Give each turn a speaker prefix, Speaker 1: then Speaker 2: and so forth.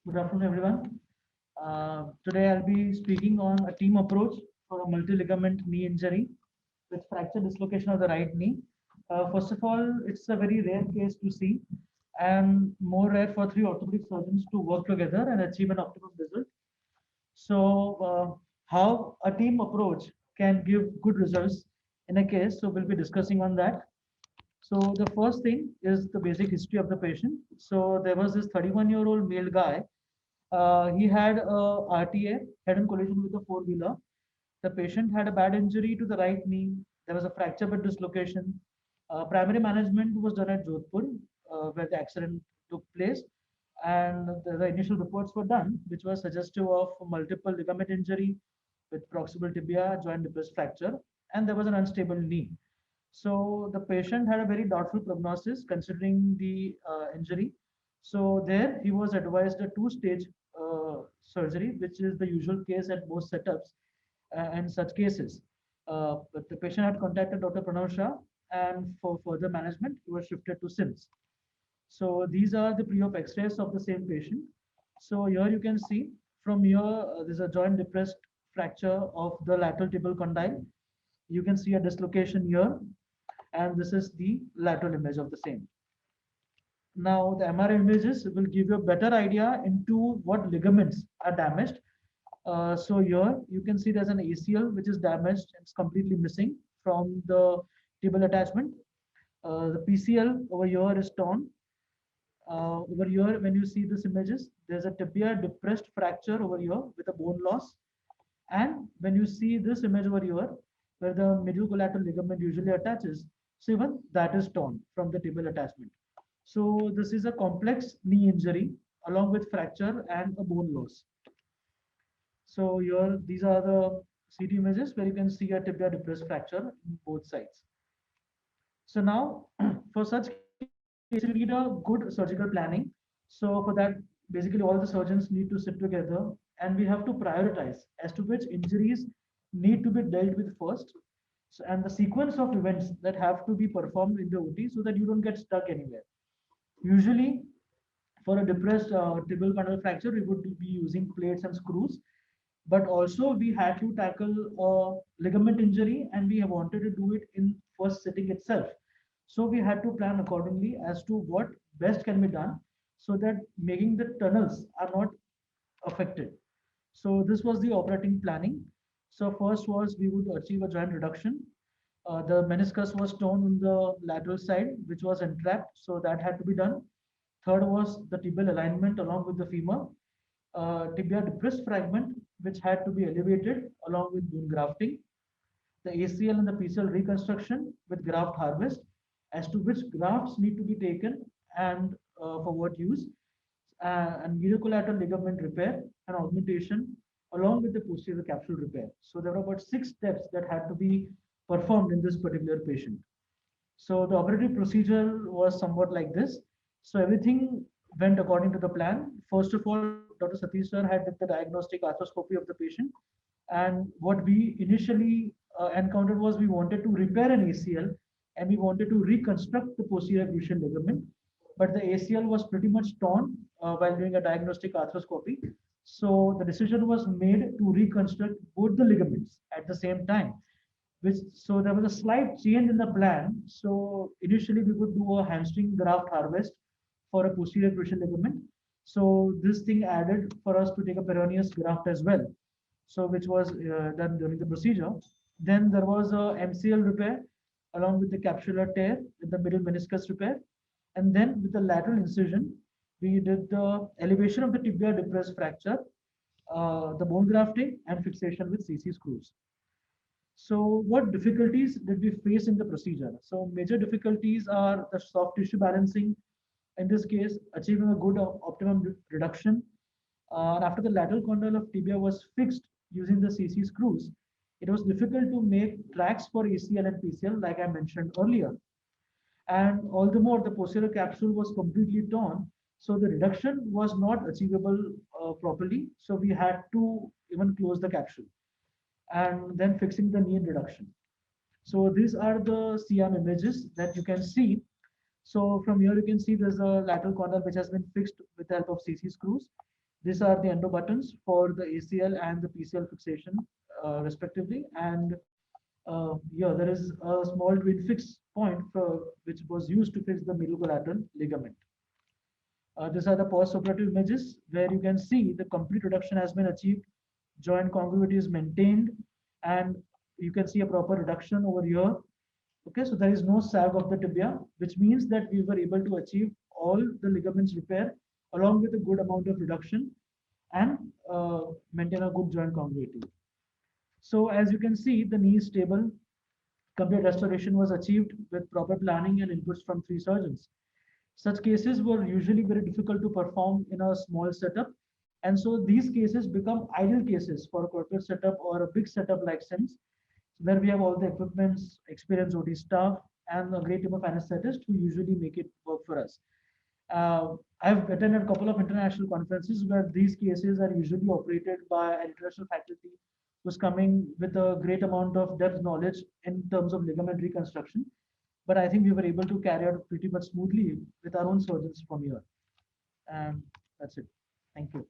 Speaker 1: Good afternoon, everyone. Today I'll be speaking on a team approach for a multi-ligament knee injury with fracture dislocation of the right knee. First of all, it's a very rare case to see and more rare for three orthopedic surgeons to work together and achieve an optimum result. So, how a team approach can give good results in a case. So, we'll be discussing on that. So the first thing is the basic history of the patient. So there was this 31-year-old male guy. He had a RTA, head-on collision with a four-wheeler. The patient had a bad injury to the right knee. There was a fracture with dislocation. Primary management was done at Jodhpur, where the accident took place. And the initial reports were done, which was suggestive of multiple ligament injury with proximal tibia, joint depressed fracture, and there was an unstable knee. So the patient had a very doubtful prognosis considering the injury. So there he was advised a two-stage surgery, which is the usual case at most setups in such cases. But the patient had contacted Dr. Pranav Shah, and for further management, he was shifted to SIMS. So these are the pre-op X-rays of the same patient. So here you can see from here, there's a joint depressed fracture of the lateral tibial condyle. You can see a dislocation here, and this is the lateral image of the same. Now the MRI images will give you a better idea into what ligaments are damaged. So here you can see there's an ACL which is damaged. It's completely missing from the tibial attachment. The PCL over here is torn. Over here, when you see these images, there's a tibia depressed fracture over here with a bone loss. And when you see this image over here, where the medial collateral ligament usually attaches, so even that is torn from the tibial attachment. So this is a complex knee injury along with fracture and a bone loss. So here, these are the CT images where you can see a tibia depressed fracture in both sides. So now, for such cases, you need a good surgical planning. So for that, basically all the surgeons need to sit together and we have to prioritize as to which injuries need to be dealt with first. So, and the sequence of events that have to be performed in the OT so that you don't get stuck anywhere. Usually, for a depressed tibial condyle fracture, we would be using plates and screws. But also, we had to tackle a ligament injury, and we wanted to do it in first sitting itself. So we had to plan accordingly as to what best can be done, so that making the tunnels are not affected. So this was the operating planning. So first was we would achieve a joint reduction. The meniscus was torn on the lateral side, which was entrapped, so that had to be done. Third was the tibial alignment along with the femur. Tibia depressed fragment, which had to be elevated along with bone grafting. The ACL and the PCL reconstruction with graft harvest, as to which grafts need to be taken and for what use, and medial collateral ligament repair and augmentation along with the posterior capsule repair. So there were about 6 steps that had to be performed in this particular patient. So the operative procedure was somewhat like this. So everything went according to the plan. First of all, Dr. Satish sir had did the diagnostic arthroscopy of the patient. And what we initially encountered was we wanted to repair an ACL and we wanted to reconstruct the posterior cruciate ligament. But the ACL was pretty much torn while doing a diagnostic arthroscopy. So the decision was made to reconstruct both the ligaments at the same time, which so there was a slight change in the plan. So initially we would do a hamstring graft harvest for a posterior cruciate ligament. So this thing added for us to take a peroneus graft as well. So which was done during the procedure. Then there was a MCL repair along with the capsular tear with the middle meniscus repair. And then with the lateral incision, we did the elevation of the tibia depressed fracture, the bone grafting and fixation with CC screws. So what difficulties did we face in the procedure? So major difficulties are the soft tissue balancing, in this case, achieving a good optimum reduction. After the lateral condyle of tibia was fixed using the CC screws, it was difficult to make tracks for ACL and PCL, like I mentioned earlier. And all the more, the posterior capsule was completely torn, so the reduction was not achievable properly. So we had to even close the capsule and then fixing the knee reduction. So these are the CM images that you can see. So from here you can see there's a lateral condyle which has been fixed with the help of CC screws. These are the endo buttons for the ACL and the PCL fixation, respectively. And here there is a small twin fix point which was used to fix the medial collateral ligament. These are the post-operative images where you can see the complete reduction has been achieved, joint congruity is maintained, and you can see a proper reduction over here. Okay, so there is no sag of the tibia, which means that we were able to achieve all the ligaments repair along with a good amount of reduction and maintain a good joint congruity. So as you can see, the knee is stable. Complete restoration was achieved with proper planning and inputs from 3 surgeons. Such cases were usually very difficult to perform in a small setup. And so these cases become ideal cases for a corporate setup or a big setup like SIMS, where we have all the equipments, experienced OT staff, and a great team of anesthetists who usually make it work for us. I've attended a couple of international conferences where these cases are usually operated by an international faculty who's coming with a great amount of depth knowledge in terms of ligament reconstruction. But I think we were able to carry out pretty much smoothly with our own surgeons from here. And that's it. Thank you.